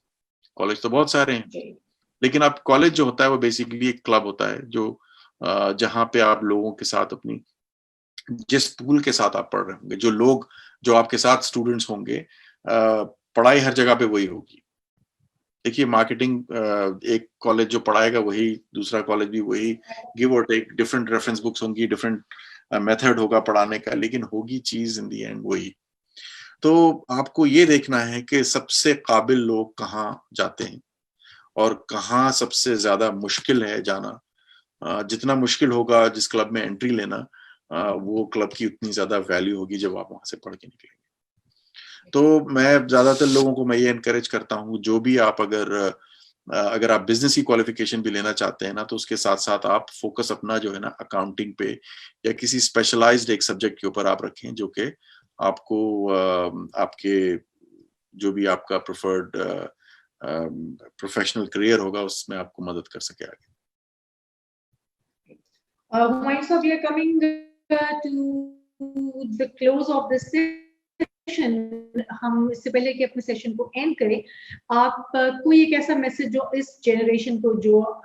कॉलेज तो बहुत सारे हैं, लेकिन आप कॉलेज जो होता है वो बेसिकली एक क्लब होता है जो जहां पे आप लोगों के साथ अपनी, जिस पूल के साथ आप पढ़ रहे होंगे, जो लोग जो आपके साथ स्टूडेंट्स होंगे, पढ़ाई हर जगह पे वही होगी। देखिए मार्केटिंग एक कॉलेज जो पढ़ाएगा वही, दूसरा कॉलेज भी वही, गिव और टेक, डिफरेंट रेफरेंस बुक्स होंगी, डिफरेंट मेथड होगा पढ़ाने का, लेकिन होगी चीज इन दी एंड वही। तो आपको ये देखना है कि सबसे काबिल लोग कहाँ जाते हैं और कहाँ सबसे ज्यादा मुश्किल है जाना। जितना मुश्किल होगा जिस क्लब में एंट्री लेना, वो क्लब की उतनी ज्यादा वैल्यू होगी जब आप वहां से पढ़ के निकलेंगे। तो मैं ज्यादातर लोगों को मैं ये एनकरेज करता हूँ, जो भी आप अगर आप बिजनेस की क्वालिफिकेशन भी लेना चाहते हैं ना, तो उसके साथ साथ आप फोकस अपना जो है ना अकाउंटिंग पे या किसी स्पेशलाइज्ड एक सब्जेक्ट के ऊपर आप रखें, जो कि आपको आपके जो भी आपका प्रेफर्ड प्रोफेशनल करियर होगा उसमें आपको मदद कर सके आगे। Humayun sir, we are coming to the close of this session. हम इससे पहले कि अपने सेशन को एंड करें, आप कोई एक ऐसा मैसेज जो इस जनरेशन को, जो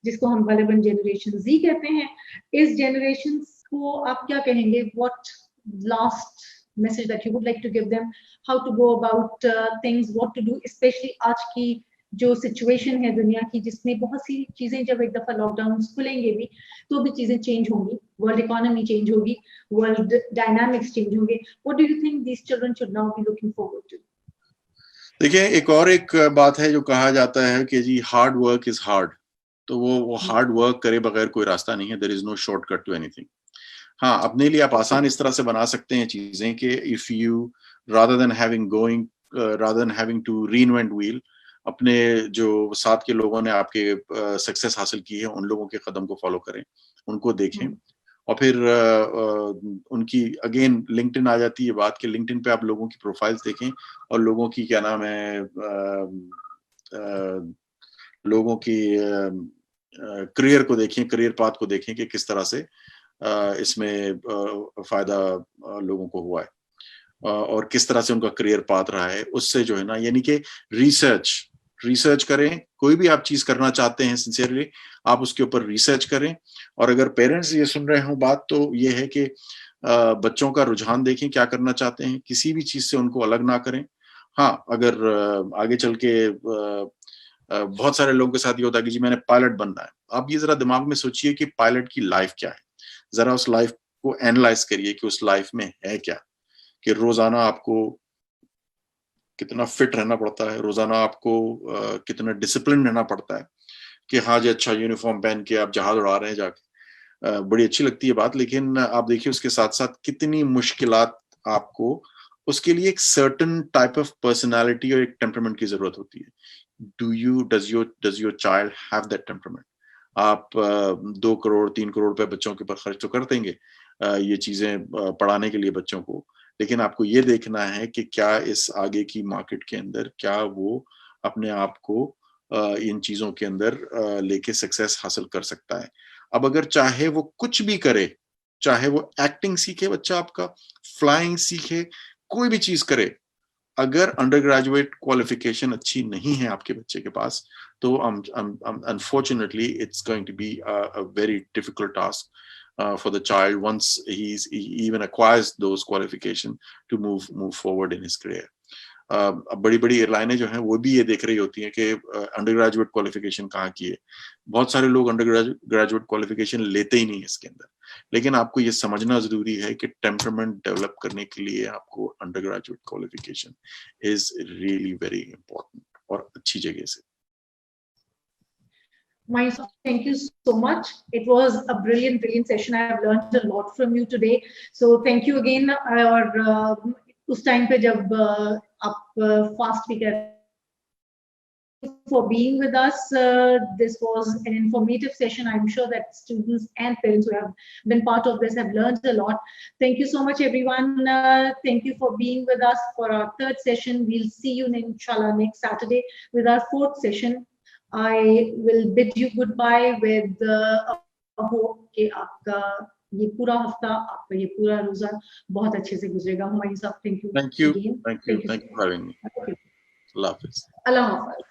जिसको हम वालेबन जनरेशन जी कहते हैं, इस जनरेशन को आप क्या कहेंगे? What last message that you would like to give them? How to go about things, what to do, especially आज की जो सिचुएशन है दुनिया की, जिसमें बहुत सी चीजें, जब एक दफा लॉकडाउन खुलेंगे भी तो भी चीजें चेंज होंगी, वर्ल्ड इकोनॉमी चेंज होगी, वर्ल्ड डायनामिक्स चेंज होंगे। What do you think these children should now be looking forward to? देखिए एक बात है जो कहा जाता है कि जी हार्ड वर्क इज हार्ड, तो वो हार्ड वर्क करे बगैर कोई रास्ता नहीं है। There is no shortcut to anything. हाँ, अपने लिए आप आसान इस तरह से बना सकते हैं चीजें कि if you rather than having to reinvent wheel, अपने जो साथ के लोगों ने आपके सक्सेस हासिल की है उन लोगों के कदम को फॉलो करें, उनको देखें, और फिर उनकी अगेन लिंक्डइन आ जाती है बात कि लिंक्डइन पे आप लोगों की प्रोफाइल्स देखें और लोगों की क्या नाम है लोगों की करियर को देखें, करियर पाथ को देखें कि किस तरह से इसमें फायदा लोगों को हुआ है और किस तरह से उनका करियर पाथ रहा है। उससे जो है ना, यानी कि रिसर्च करें। कोई भी आप चीज करना चाहते हैं सिंसियरली, आप उसके ऊपर रिसर्च करें। और अगर पेरेंट्स ये सुन रहे हो बात, तो ये है कि बच्चों का रुझान देखें, क्या करना चाहते हैं, किसी भी चीज से उनको अलग ना करें। हाँ, अगर आगे चल के बहुत सारे लोगों के साथ ये होता है कि जी मैंने पायलट बनना है। आप ये जरा दिमाग में सोचिए कि पायलट की लाइफ क्या है, जरा उस लाइफ को एनालाइज करिए कि उस लाइफ में है क्या, कि रोजाना आपको कितना फिट रहना पड़ता है, रोजाना आपको कितना डिसिप्लिन रहना पड़ता है कि हाँ जी अच्छा यूनिफॉर्म पहन के आप जहाज उड़ा रहे हैं जाके। बड़ी अच्छी लगती है बात, लेकिन आप देखिए उसके साथ साथ कितनी मुश्किलात आपको, उसके लिए एक सर्टेन टाइप ऑफ पर्सनालिटी और एक टेम्परामेंट की जरूरत होती है। Does your child have that temperament? आप 2 करोड़ 3 करोड़ रुपए बच्चों के ऊपर खर्च तो कर देंगे ये चीजें पढ़ाने के लिए बच्चों को, लेकिन आपको ये देखना है कि क्या इस आगे की मार्केट के अंदर क्या वो अपने आप को इन चीजों के अंदर लेके सक्सेस हासिल कर सकता है। अब अगर चाहे वो कुछ भी करे, चाहे वो एक्टिंग सीखे बच्चा आपका, फ्लाइंग सीखे, कोई भी चीज करे, अगर अंडर ग्रेजुएट क्वालिफिकेशन अच्छी नहीं है आपके बच्चे के पास, तो unfortunately it's going to be a very difficult task for the child once he even acquires those qualification to move forward in his career. अब बड़ी बड़ी एयरलाइनें जो हैं वो भी ये देख रही होती हैं कि अंडर ग्रेजुएट क्वालिफिकेशन कहाँ की है। बहुत सारे लोग अंडर ग्रेजुएट क्वालिफिकेशन लेते ही नहीं है इसके अंदर, लेकिन आपको ये समझना जरूरी है कि टेम्परामेंट डेवलप करने के लिए आपको under graduate qualification is really very important, और अच्छी जगह से। Mayusaf, thank you so much. It was a brilliant session. I have learned a lot from you today. So thank you again. और उस टाइम पे जब आप फास्ट भी कर for being with us. This was an informative session. I'm sure that students and parents who have been part of this have learned a lot. Thank you so much, everyone. Thank you for being with us for our third session. We'll see you, inshallah, next Saturday with our fourth session. I will bid you goodbye with a hope कि आपका ये पूरा हफ्ता, आपका ये पूरा रोजा बहुत अच्छे से गुजरेगा। हुमायूं साहब, thank you. Thank you. Again. Thank you for having me. Okay. Allah Hafiz. Allah Hafiz.